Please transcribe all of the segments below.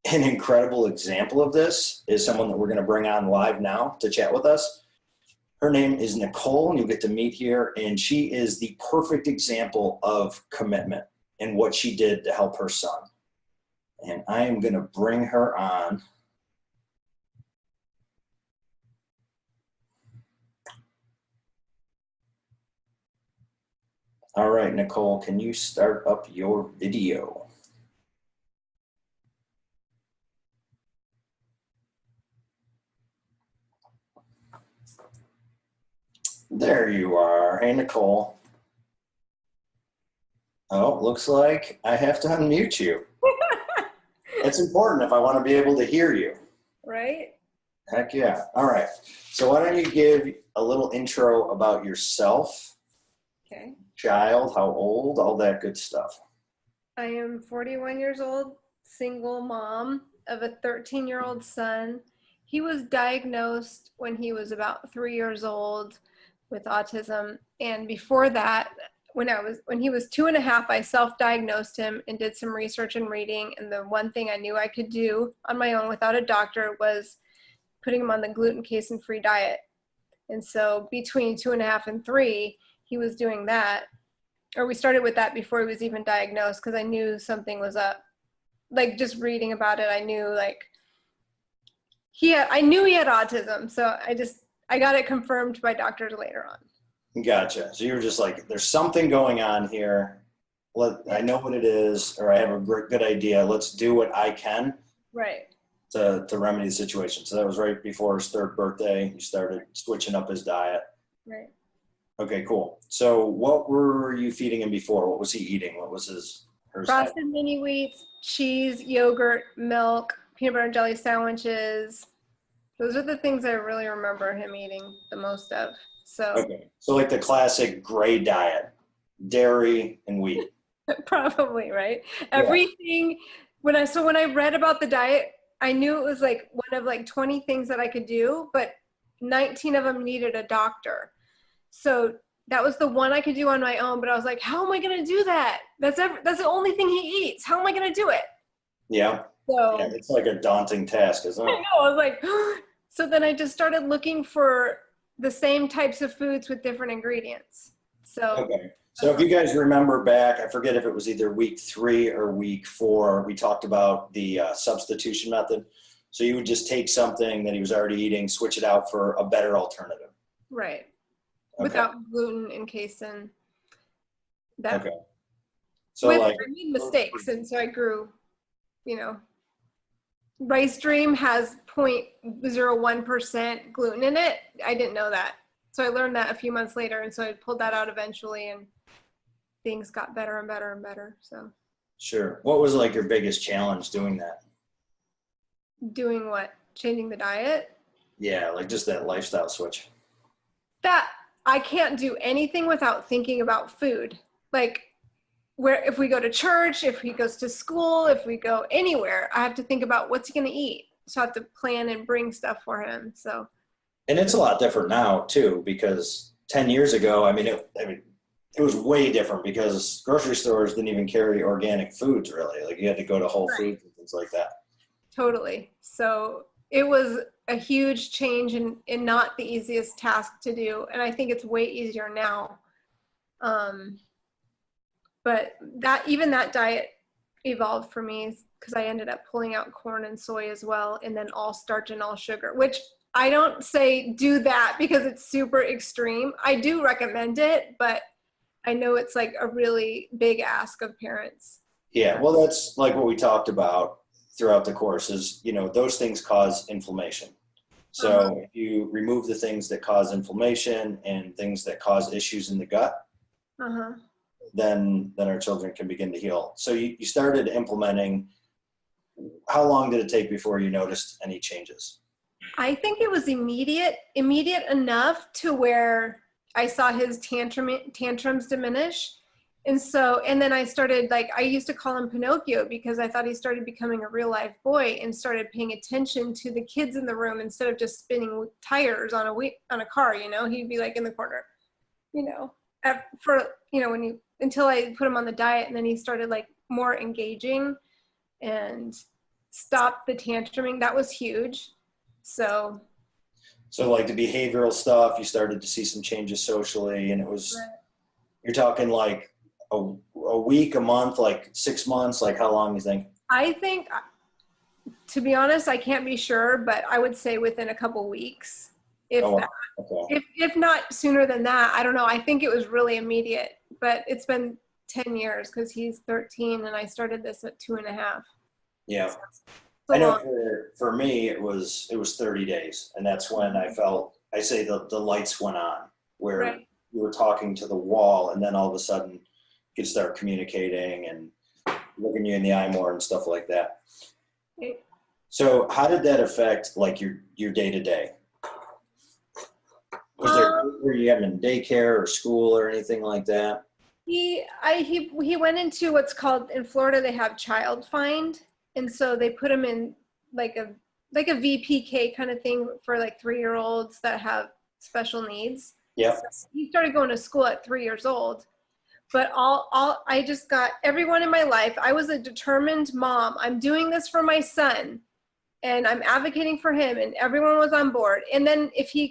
an incredible example of this is someone that we're going to bring on live now to chat with us. Her name is Nicole, and you'll get to meet here. And she is the perfect example of commitment and what she did to help her son. And I am going to bring her on. All right, Nicole, can you start up your video? There you are. Hey, Nicole. Oh, looks like I have to unmute you. It's important if I want to be able to hear you. Right? Heck yeah. All right. So why don't you give a little intro about yourself, Okay. child, how old, all that good stuff. I am 41 years old, single mom of a 13-year-old son. He was diagnosed when he was about 3 years old with autism. And before that, when he was 2.5, I self-diagnosed him and did some research and reading. And the one thing I knew I could do on my own without a doctor was putting him on the gluten casen-free diet. And so between 2.5 and 3, he was doing that. Or we started with that before he was even diagnosed, because I knew something was up. Like, just reading about it, I knew I knew he had autism. So I got it confirmed by doctors later on. Gotcha. So you were just like, there's something going on here. I know what it is, or I have a good idea. Let's do what I can. Right. To remedy the situation. So that was right before his 3rd birthday. You started switching up his diet. Right. Okay, cool. So what were you feeding him before? What was he eating? What was her Frosted mini wheats, cheese, yogurt, milk, peanut butter and jelly sandwiches. Those are the things I really remember him eating the most of. So okay. So like the classic gray diet, dairy and wheat. Probably, right? Everything. When I read about the diet, I knew it was like one of like 20 things that I could do, but 19 of them needed a doctor. So that was the one I could do on my own, but I was like, how am I going to do that? That's the only thing he eats. How am I going to do it? Yeah. So yeah, it's like a daunting task, isn't it? I know. I was like, so then I just started looking for the same types of foods with different ingredients. So okay. So if you guys remember back, I forget if it was either week 3 or week 4, we talked about the substitution method. So you would just take something that he was already eating, switch it out for a better alternative. Right. Okay. Without gluten and casein. That, okay. So I made mistakes, and so I grew, Rice Dream has 0.01% gluten in it. I didn't know that. So I learned that a few months later, and so I pulled that out eventually, and things got better and better and better. So sure. What was like your biggest challenge doing that? Doing what? Changing the diet? Yeah, like just that lifestyle switch. That I can't do anything without thinking about food. Like, if we go to church, if he goes to school, if we go anywhere, I have to think about what's he going to eat. So I have to plan and bring stuff for him. So, and it's a lot different now too, because 10 years ago, it was way different because grocery stores didn't even carry organic foods really. Like you had to go to Whole Foods and things like that. Totally. So it was a huge change and not the easiest task to do. And I think it's way easier now. But that diet evolved for me because I ended up pulling out corn and soy as well, and then all starch and all sugar, which I don't say do that because it's super extreme. I do recommend it, but I know it's like a really big ask of parents. Yeah, well, that's like what we talked about throughout the course is, those things cause inflammation. So if you remove the things that cause inflammation and things that cause issues in the gut, then our children can begin to heal. So you started implementing. How long did it take before you noticed any changes? I think it was immediate enough to where I saw his tantrums diminish. And then I started, I used to call him Pinocchio because I thought he started becoming a real life boy and started paying attention to the kids in the room instead of just spinning tires on a car, he'd be like in the corner, until I put him on the diet, and then he started like more engaging. And stopped the tantruming. That was huge. So like the behavioral stuff, you started to see some changes socially, and it was, you're talking like a week, a month, like 6 months, like how long do you think? I think, to be honest, I can't be sure, but I would say within a couple weeks, if Oh, that. wow. Okay. If not sooner than that. I don't know. I think it was really immediate, but it's been 10 years because he's 13 and I started this at 2.5. Yeah. So I know long. for me, it was 30 days. And that's when I felt, I say the lights went on, where Right. you were talking to the wall, and then all of a sudden you could start communicating and looking you in the eye more and stuff like that. Right. So how did that affect like your day to day? Were you having daycare or school or anything like that? He went into what's called, in Florida they have child find, and so they put him in like a VPK kind of thing for like 3-year-olds that have special needs. Yeah. So he started going to school at 3 years old. But I just got everyone in my life. I was a determined mom. I'm doing this for my son and I'm advocating for him, and everyone was on board. And then if he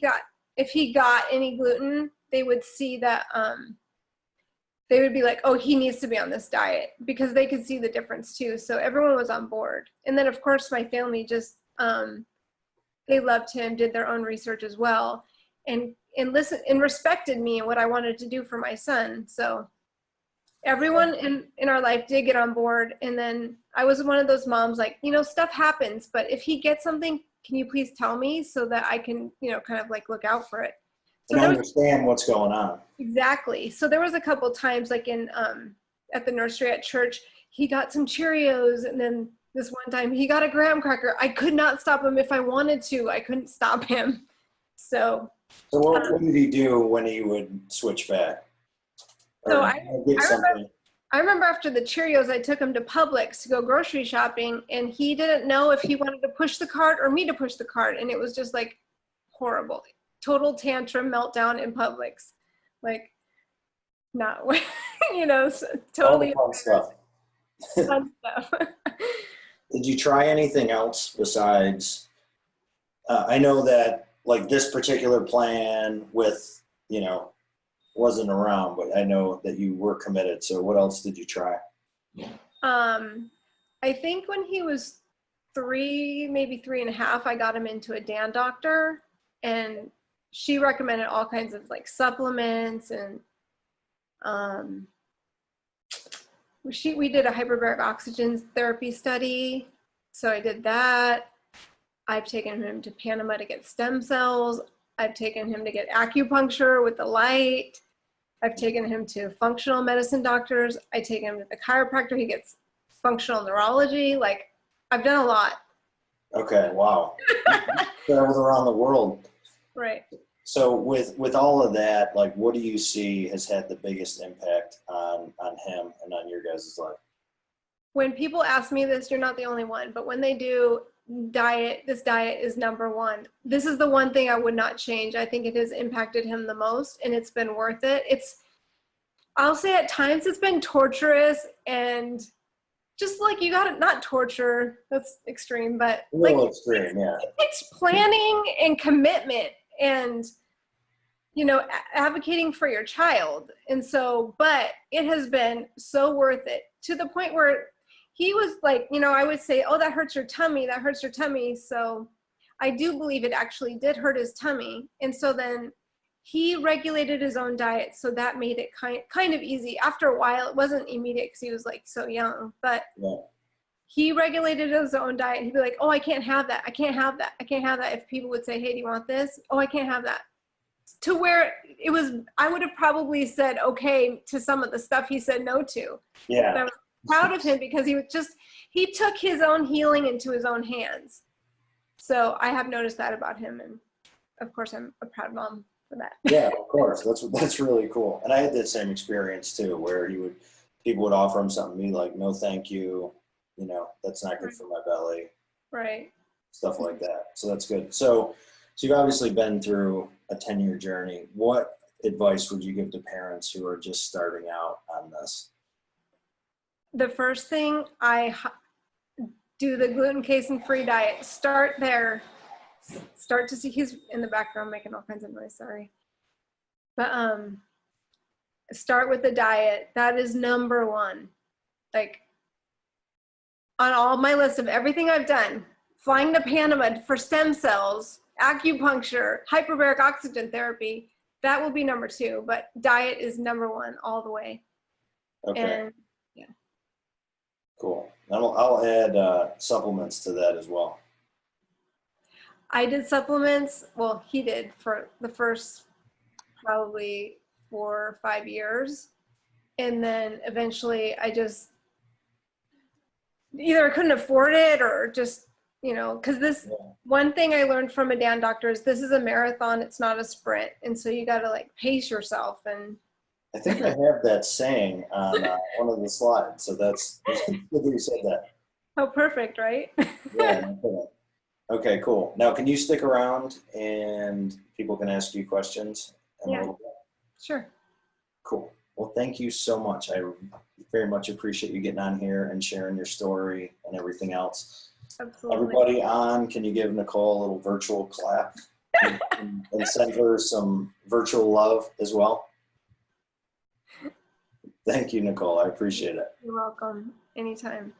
got any gluten, they would see that they would be like, oh, he needs to be on this diet, because they could see the difference too. So everyone was on board. And then of course my family just they loved him, did their own research as well, and listened and respected me and what I wanted to do for my son. So everyone in our life did get on board. And then I was one of those moms, like, stuff happens, but if he gets something, can you please tell me so that I can, kind of like look out for it. So And understand what's going on. Exactly. So there was a couple times, like in at the nursery at church, he got some Cheerios, and then this one time he got a graham cracker. I could not stop him if I wanted to. I couldn't stop him. So what did he do when he would switch back? So I remember after the Cheerios, I took him to Publix to go grocery shopping, and he didn't know if he wanted to push the cart or me to push the cart. And it was just like horrible. Total tantrum meltdown in Publix. Like, not, totally All the fun stuff. fun stuff. Did you try anything else besides, I know that like this particular plan with, wasn't around, but I know that you were committed. So what else did you try? I think when he was 3, maybe 3.5, I got him into a Dan doctor, and she recommended all kinds of like supplements, and we did a hyperbaric oxygen therapy study. So I did that. I've taken him to Panama to get stem cells. I've taken him to get acupuncture with the light. I've taken him to functional medicine doctors. I take him to the chiropractor. He gets functional neurology. Like, I've done a lot. Okay. Wow. Traveled around the world. Right. So with all of that, like, what do you see has had the biggest impact on him and on your guys' life? When people ask me this, you're not the only one, but when they do, this diet is number one. This is the one thing I would not change. I think it has impacted him the most, and it's been worth it. I'll say at times it's been torturous, and just like, you gotta, not torture, that's extreme, but like, extreme, yeah. It takes planning and commitment and, advocating for your child. And so, but it has been so worth it, to the point where he was like, I would say, oh, that hurts your tummy. That hurts your tummy. So I do believe it actually did hurt his tummy. And so then he regulated his own diet. So that made it kind of easy. After a while, it wasn't immediate because he was like so young, but he regulated his own diet. He'd be like, oh, I can't have that. I can't have that. I can't have that. If people would say, hey, do you want this? Oh, I can't have that. To where I would have probably said okay to some of the stuff he said no to. Yeah. But I was proud of him because he took his own healing into his own hands. So I have noticed that about him, and of course I'm a proud mom for that. Yeah, of course. That's really cool. And I had that same experience too, where people would offer him something, be like, no, thank you. That's not good for my belly. Right. Stuff like that. So that's good. So you've obviously been through a 10-year journey. What advice would you give to parents who are just starting out on this? The first thing, do the gluten casein-free diet. Start there. Start to see, he's in the background making all kinds of noise, sorry. But start with the diet. That is number one. Like, on all my list of everything I've done, flying to Panama for stem cells, acupuncture, hyperbaric oxygen therapy, that will be number two, but diet is number one all the way. Okay. And yeah. Cool. I'll add supplements to that as well. I did supplements, well, he did for the first probably 4 or 5 years. And then eventually I just either couldn't afford it or just, you know, because this one thing I learned from a Dan doctor is this is a marathon, it's not a sprint. And so you got to like pace yourself. And I think I have that saying on one of the slides. So that's good that you said that. oh, perfect, right? Yeah. Okay, cool. Now, can you stick around and people can ask you questions in a little bit? Sure. Cool. Well, thank you so much. I very much appreciate you getting on here and sharing your story and everything else. Absolutely. Everybody on, can you give Nicole a little virtual clap and send her some virtual love as well? Thank you, Nicole. I appreciate it. You're welcome. Anytime.